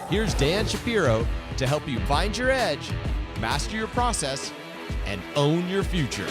Here's Dan Shapiro to help you find your edge, master your process, and own your future.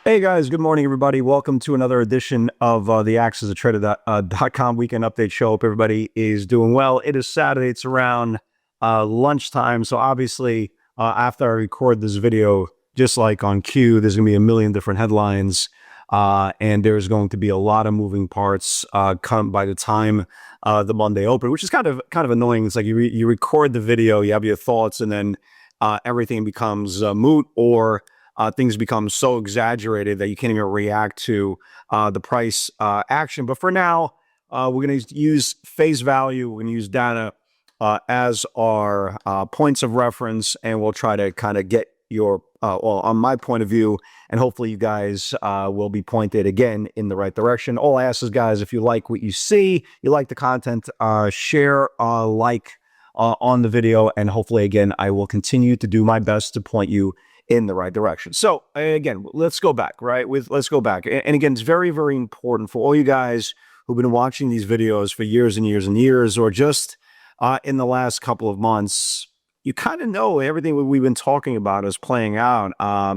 Hey guys, good morning everybody. Welcome to another edition of the AxesATrader.com weekend update show. Hope everybody is doing well. It is Saturday. It's around lunchtime. So obviously after I record this video, just like on cue, there's going to be a million different headlines and there's going to be a lot of moving parts come by the time the Monday open, which is kind of annoying. It's like you record the video, you have your thoughts, and then everything becomes moot, or things become so exaggerated that you can't even react to the price action. But for now, we're going to use face value. We're going to use data as our points of reference, and we'll try to kind of get your, well, on my point of view, and hopefully you guys will be pointed again in the right direction. All I ask is, guys, if you like what you see, you like the content, share, like on the video, and hopefully, again, I will continue to do my best to point you in the right direction. So again, let's go back, right? Let's go back. And again, it's very, very important for all you guys who've been watching these videos for years and years and years, or just in the last couple of months. You kind of know everything we've been talking about is playing out,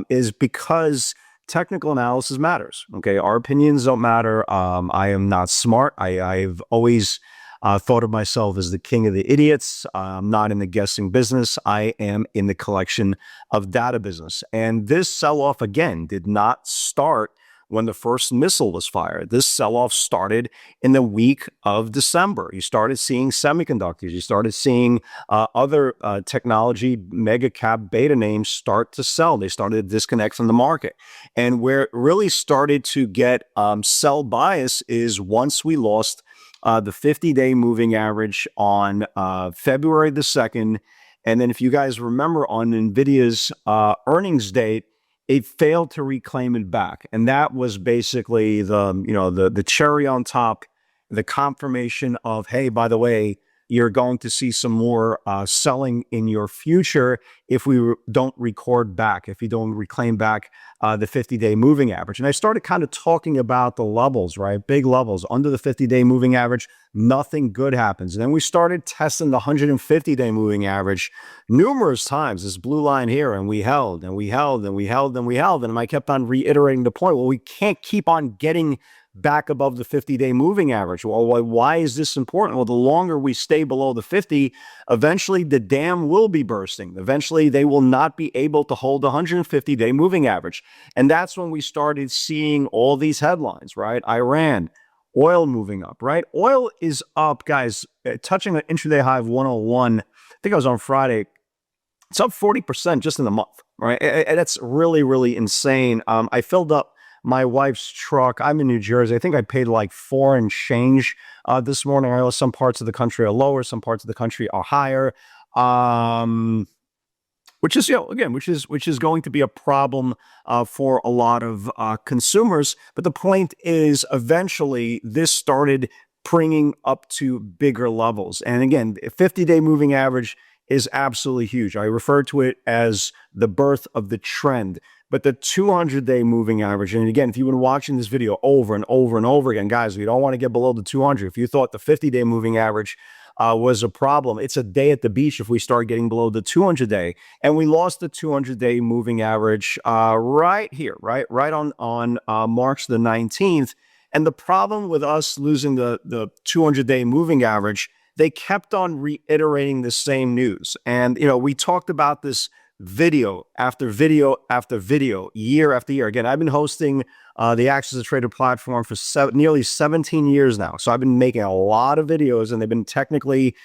is because technical analysis matters. Okay, our opinions don't matter. I am not smart. I've always thought of myself as the king of the idiots. I'm not in the guessing business. I am in the collection of data business. And this sell-off, again, did not start when the first missile was fired. This sell-off started in the week of December. You started seeing semiconductors. You started seeing other technology mega cap beta names start to sell. They started to disconnect from the market. And where it really started to get sell bias is once we lost the 50-day moving average on February the 2nd. And then if you guys remember, on NVIDIA's earnings date, it failed to reclaim it back. And that was basically the cherry on top, the confirmation of, hey, by the way, you're going to see some more selling in your future if we don't record back, if you don't reclaim back the 50-day moving average. And I started kind of talking about the levels, right? Big levels under the 50-day moving average, nothing good happens. And then we started testing the 150-day moving average numerous times, this blue line here, and we held and we held and we held and we held. And I kept on reiterating the point, well, we can't keep on getting back above the 50-day moving average. Well, why is this important? Well, the longer we stay below the 50, eventually the dam will be bursting. Eventually they will not be able to hold the 150-day moving average. And that's when we started seeing all these headlines, right? Iran, oil moving up, right? Oil is up, guys, touching an intraday high of 101. I think it was on Friday. It's up 40% just in the month, right? And that's really, really insane. I filled up my wife's truck. I'm in New Jersey. I think I paid like $4 and change this morning. I know some parts of the country are lower, some parts of the country are higher, which is, again, which is going to be a problem for a lot of consumers. But the point is, eventually, this started bringing up to bigger levels. And again, 50-day moving average is absolutely huge. I refer to it as the birth of the trend. But the 200-day moving average, and again, if you've been watching this video over and over and over again, guys, we don't want to get below the 200. If you thought the 50-day moving average was a problem, it's a day at the beach if we start getting below the 200-day. And we lost the 200-day moving average right here, right on March the 19th. And the problem with us losing the 200-day moving average, they kept on reiterating the same news. And, we talked about this video after video after video, year after year. Again, I've been hosting the AxesATrader platform for nearly 17 years now. So I've been making a lot of videos, and they've been technically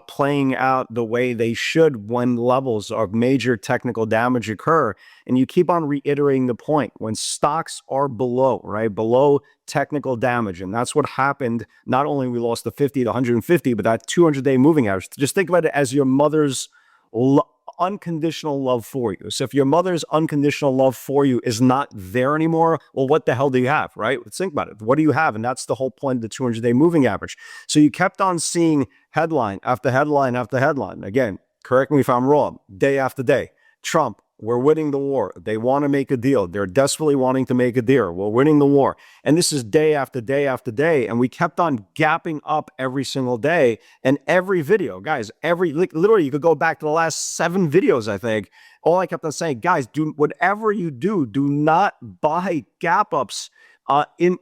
playing out the way they should when levels of major technical damage occur. And you keep on reiterating the point, when stocks are below, right, below technical damage. And that's what happened. Not only we lost the 50 to 150, but that 200-day moving average. Just think about it as your mother's unconditional love for you. So if your mother's unconditional love for you is not there anymore, well, what the hell do you have, right? Let's think about it. What do you have? And that's the whole point of the 200-day moving average. So you kept on seeing headline after headline after headline. Again, correct me if I'm wrong, day after day. Trump We're winning the war. They want to make a deal. They're desperately wanting to make a deal. We're winning the war. And this is day after day after day. And we kept on gapping up every single day. And every video, guys, literally, you could go back to the last 7 videos, I think. All I kept on saying, guys, do whatever you do not buy gap ups in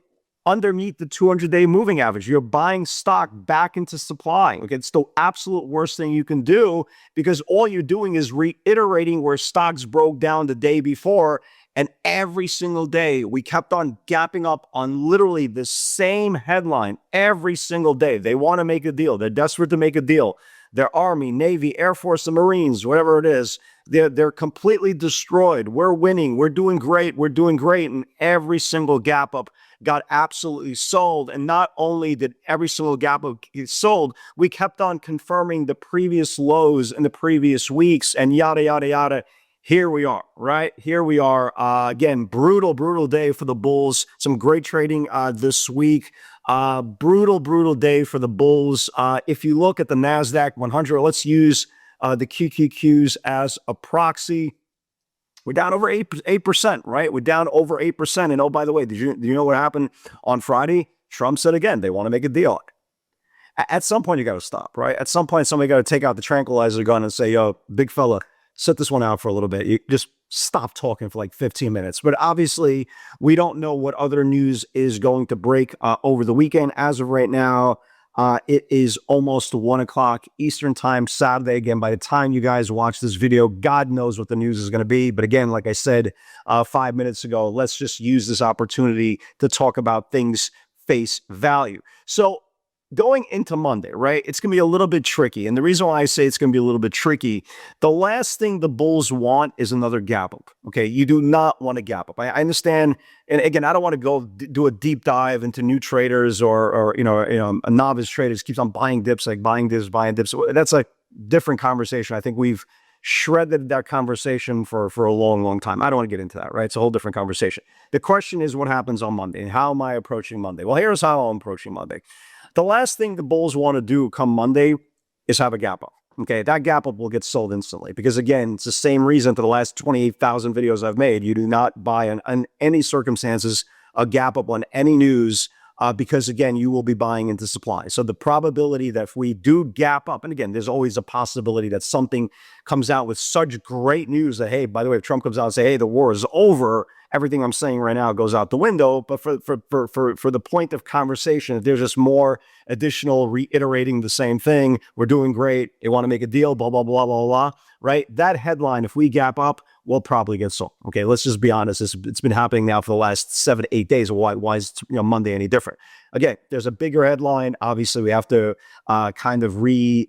underneath the 200-day moving average. You're buying stock back into supply. Okay, it's the absolute worst thing you can do, because all you're doing is reiterating where stocks broke down the day before. And every single day, we kept on gapping up on literally the same headline every single day. They want to make a deal. They're desperate to make a deal. Their Army, Navy, Air Force, and Marines, whatever it is, they're completely destroyed. We're winning. We're doing great. We're doing great. And every single gap up got absolutely sold. And not only did every single gap up get sold, we kept on confirming the previous lows in the previous weeks, and yada, yada, yada. Here we are, right? Here we are. Again, brutal day for the bulls. Some great trading this week. Brutal day for the bulls. If you look at the Nasdaq 100, let's use the QQQs as a proxy. We're down over 8%, right? We're down over 8%. And oh, by the way, do you know what happened on Friday? Trump said again, they want to make a deal. At some point, you got to stop, right? At some point, somebody got to take out the tranquilizer gun and say, yo, big fella, sit this one out for a little bit. You just stop talking for like 15 minutes. But obviously, we don't know what other news is going to break over the weekend. As of right now, it is almost 1 o'clock Eastern time, Saturday. Again, by the time you guys watch this video, God knows what the news is going to be. But again, like I said 5 minutes ago, let's just use this opportunity to talk about things face value. So going into Monday, right, it's going to be a little bit tricky. And the reason why I say it's going to be a little bit tricky, the last thing the bulls want is another gap up. Okay, you do not want a gap up. I understand. And again, I don't want to go do a deep dive into new traders or a novice trader keeps on buying dips, like buying dips. That's a different conversation. I think we've shredded that conversation for a long time. I don't want to get into that, right? It's a whole different conversation. The question is what happens on Monday and how am I approaching Monday? Well, here's how I'm approaching Monday. The last thing the bulls want to do come Monday is have a gap up. Okay, that gap up will get sold instantly because, again, it's the same reason for the last 28,000 videos I've made. You do not buy in any circumstances a gap up on any news because, again, you will be buying into supply. So the probability that if we do gap up, and again, there's always a possibility that something comes out with such great news that, hey, by the way, if Trump comes out and say, hey, the war is over, everything I'm saying right now goes out the window. But for the point of conversation, if there's just more additional reiterating the same thing, we're doing great, they want to make a deal, blah, blah, blah, blah, blah, right? That headline, if we gap up, will probably get sold. Okay, let's just be honest. It's been happening now for the last 7 to 8 days. Why is Monday any different? Again, there's a bigger headline. Obviously, we have to kind of retrace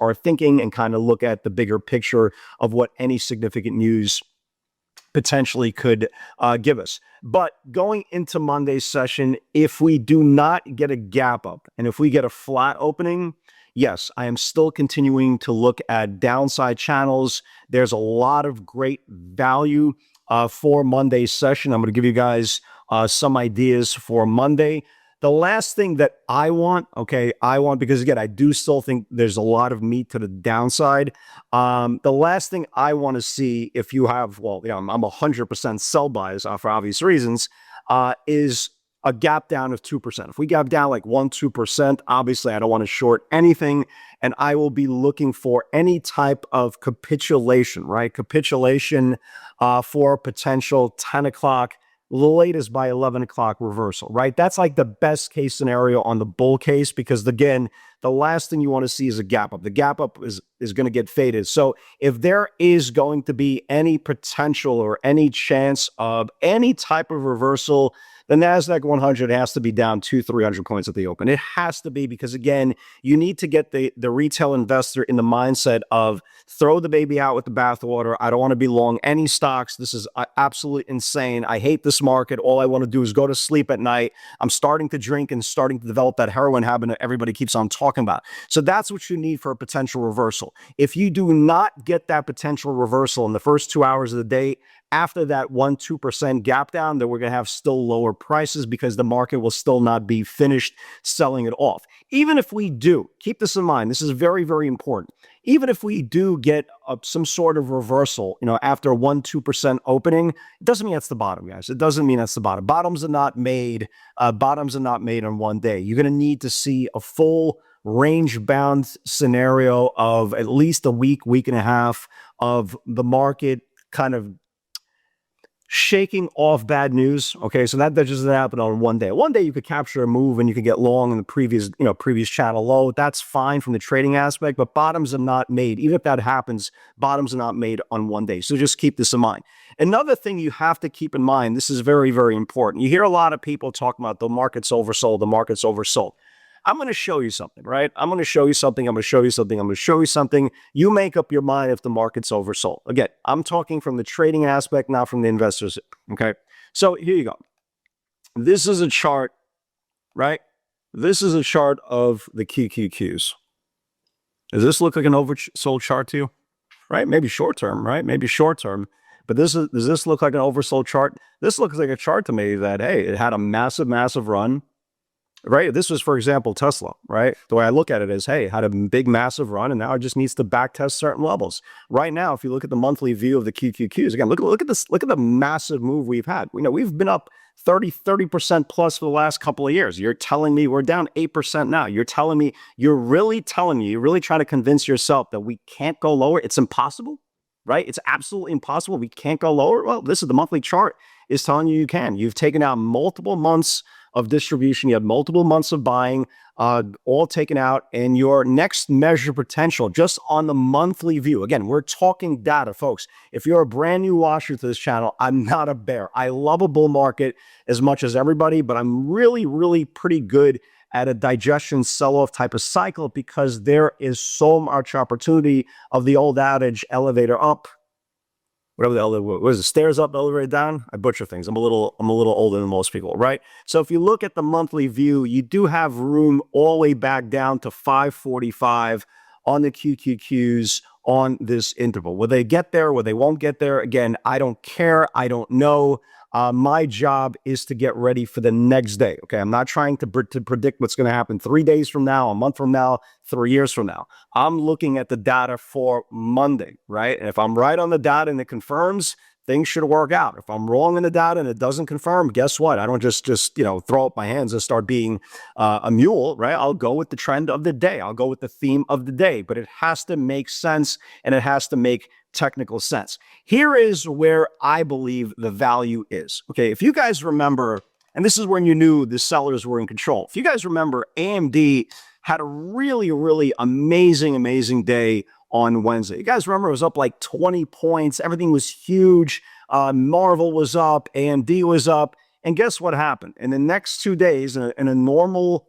our thinking and kind of look at the bigger picture of what any significant news potentially could give us. But going into Monday's session, if we do not get a gap up and if we get a flat opening, yes, I am still continuing to look at downside channels. There's a lot of great value for Monday's session. I'm going to give you guys some ideas for Monday. The last thing that I want, because again, I do still think there's a lot of meat to the downside. The last thing I want to see, if you have, I'm 100% sell bias for obvious reasons, is a gap down of 2%. If we gap down like 1-2%, obviously I don't want to short anything, and I will be looking for any type of capitulation, right? Capitulation for potential 10 o'clock, latest by 11 o'clock reversal, right? That's like the best case scenario on the bull case, because again, the last thing you want to see is a gap up. The gap up is going to get faded. So if there is going to be any potential or any chance of any type of reversal, the NASDAQ 100 has to be down 200-300 points at the open. It has to be, because again, you need to get the retail investor in the mindset of throw the baby out with the bathwater. I don't want to be long any stocks. This is absolutely insane. I hate this market. All I want to do is go to sleep at night. I'm starting to drink and starting to develop that heroin habit that everybody keeps on talking about. So that's what you need for a potential reversal. If you do not get that potential reversal in the first 2 hours of the day, after that 1-2% gap down, that we're going to have still lower prices because the market will still not be finished selling it off. Even if we do, keep this in mind, this is very, very important. Even if we do get some sort of reversal, after a 1-2% opening, it doesn't mean that's the bottom, guys. It doesn't mean that's the bottom. Bottoms are not made. Bottoms are not made in one day. You're going to need to see a full range-bound scenario of at least a week, week and a half of the market kind of shaking off bad news. Okay, so that doesn't happen on one day. One day you could capture a move and you could get long in the previous channel low. That's fine from the trading aspect, but bottoms are not made. Even if that happens, bottoms are not made on one day. So just keep this in mind. Another thing you have to keep in mind, this is very, very important. You hear a lot of people talking about the market's oversold, the market's oversold. I'm going to show you something, right? I'm going to show you something. I'm going to show you something. I'm going to show you something. You make up your mind if the market's oversold. Again, I'm talking from the trading aspect, not from the investors. Okay. So here you go. This is a chart, right? This is a chart of the QQQs. Does this look like an oversold chart to you? Right? Maybe short term, right? Maybe short term. But does this look like an oversold chart? This looks like a chart to me that, hey, it had a massive, massive run. Right? This was, for example, Tesla, right? The way I look at it is, hey, it had a big, massive run, and now it just needs to back test certain levels. Right now, if you look at the monthly view of the QQQs, again, look at this, look at the massive move we've had. We've been up 30% plus for the last couple of years. You're telling me we're down 8% now. You're really trying to convince yourself that we can't go lower. It's impossible, right? It's absolutely impossible. We can't go lower. Well, this is the monthly chart is telling you can. You've taken out multiple months of distribution. You had multiple months of buying, all taken out, and your next measure potential just on the monthly view. Again, we're talking data, folks. If you're a brand new watcher to this channel, I'm not a bear. I love a bull market as much as everybody, but I'm really, really pretty good at a digestion sell-off type of cycle because there is so much opportunity of the old adage, elevator up, whatever the hell, what is it, stairs up, elevator down? I butcher things. I'm a little older than most people, right? So if you look at the monthly view, you do have room all the way back down to 545 on the QQQs on this interval. Will they get there? Will they won't get there? Again, I don't care. I don't know. My job is to get ready for the next day. Okay, I'm not trying to predict what's going to happen 3 days from now, a month from now, 3 years from now. I'm looking at the data for Monday, right? And if I'm right on the data and it confirms, things should work out. If I'm wrong in the data and it doesn't confirm, guess what? I don't just throw up my hands and start being a mule, right? I'll go with the trend of the day. I'll go with the theme of the day, but it has to make sense and it has to make technical sense. Here is where I believe the value is. Okay, if you guys remember, and this is when you knew the sellers were in control. If you guys remember, AMD had a really, really amazing day on Wednesday. You guys remember it was up like 20 points. Everything was huge. Marvel was up. AMD was up. And guess what happened? In the next 2 days, in a normal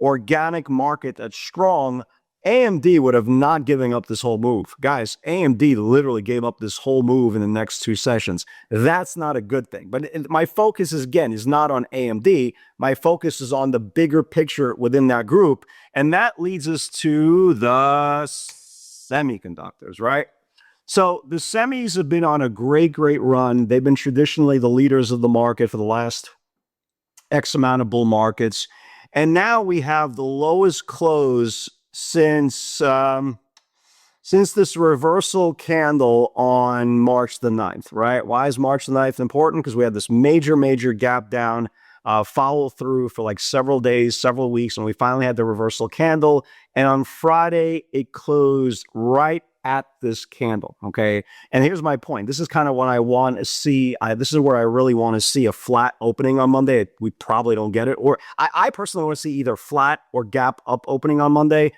organic market that's strong, AMD would have not given up this whole move. Guys, AMD literally gave up this whole move in the next 2 sessions. That's not a good thing. But my focus is not on AMD. My focus is on the bigger picture within that group. And that leads us to the semiconductors, right? So the semis have been on a great run. They've been traditionally the leaders of the market for the last X amount of bull markets. And now we have the lowest close since this reversal candle on March the 9th, right? Why is March the 9th important? Because we had this major gap down, follow through for like several days, several weeks, and we finally had the reversal candle. And on Friday, it closed right at this candle, okay? And here's my point. This is kind of what I want to see. This is where I really want to see a flat opening on Monday. We probably don't get it. Or I personally want to see either flat or gap up opening on Monday,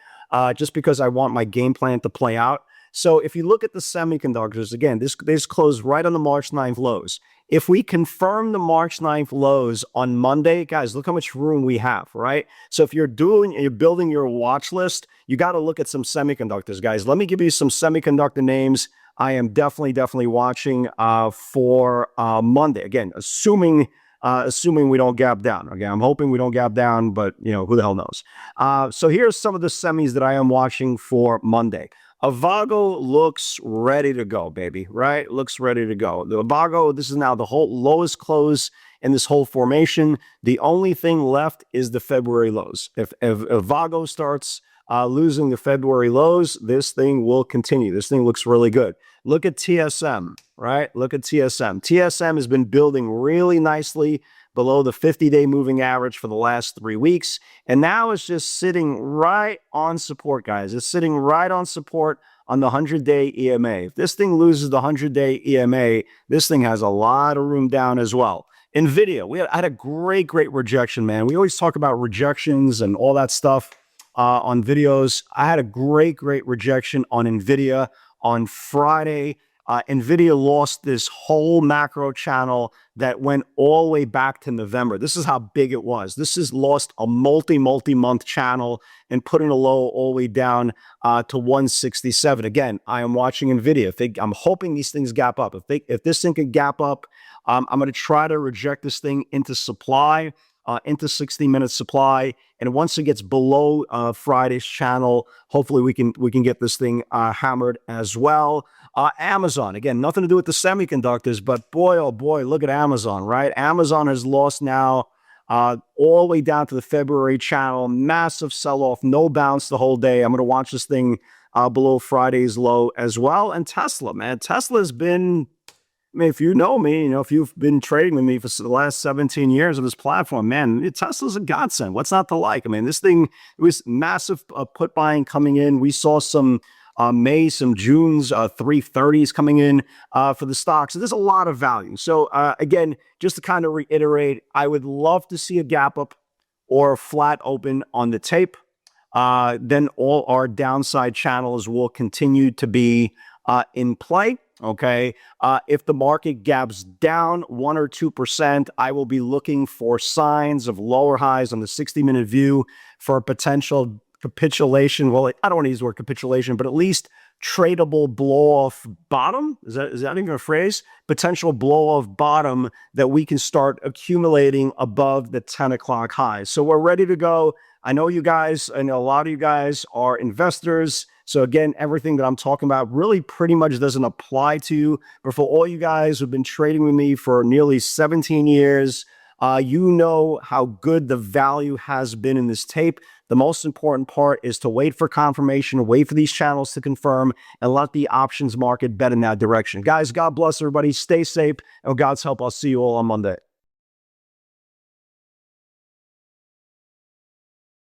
just because I want my game plan to play out. So if you look at the semiconductors, again, this closed right on the March 9th lows. If we confirm the March 9th lows on Monday, guys, look how much room we have, right? So if you're building your watch list, you got to look at some semiconductors, guys. Let me give you some semiconductor names I am definitely watching for Monday. Again, assuming assuming we don't gap down. Okay, I'm hoping we don't gap down, but who the hell knows? So here's some of the semis that I am watching for Monday. Avago looks ready to go, baby, right? Looks ready to go. The Avago, this is now the whole lowest close in this whole formation. The only thing left is the February lows. If Avago starts losing the February lows, this thing will continue. This thing looks really good. Look at TSM, right? Look at TSM. TSM has been building really nicely below the 50-day moving average for the last 3 weeks. And now it's just sitting right on support, guys. It's sitting right on support on the 100-day EMA. If this thing loses the 100-day EMA, this thing has a lot of room down as well. NVIDIA, I had a great rejection, man. We always talk about rejections and all that stuff on videos. I had a great rejection on NVIDIA on Friday. NVIDIA lost this whole macro channel that went all the way back to November. This is how big it was. This has lost a multi-month channel and putting a low all the way down to 167. Again, I am watching NVIDIA. I'm hoping these things gap up. If this thing can gap up, I'm going to try to reject this thing into supply, into 60-minute supply. And once it gets below Friday's channel, hopefully we can get this thing hammered as well. Amazon, again, nothing to do with the semiconductors, but boy, oh boy, look at Amazon, right? Amazon has lost now all the way down to the February channel. Massive sell-off, no bounce the whole day. I'm going to watch this thing below Friday's low as well. And Tesla, man, Tesla's been... I mean, if you know me, if you've been trading with me for the last 17 years on this platform, man, Tesla's a godsend. What's not to like? I mean, this thing, it was massive put buying coming in. We saw some May, some June's 330s coming in for the stock. So there's a lot of value. So again, just to kind of reiterate, I would love to see a gap up or a flat open on the tape. Then all our downside channels will continue to be in play. Okay. If the market gaps down 1 or 2%, I will be looking for signs of lower highs on the 60-minute view for a potential capitulation. Well, I don't want to use the word capitulation, but at least tradable blow-off bottom. Is that even a phrase? Potential blow-off bottom that we can start accumulating above the 10 o'clock highs. So we're ready to go. I know you guys, and a lot of you guys are investors. So again, everything that I'm talking about really pretty much doesn't apply to you. But for all you guys who've been trading with me for nearly 17 years, you know how good the value has been in this tape. The most important part is to wait for confirmation, wait for these channels to confirm, and let the options market bet in that direction. Guys, God bless everybody. Stay safe. And with God's help, I'll see you all on Monday.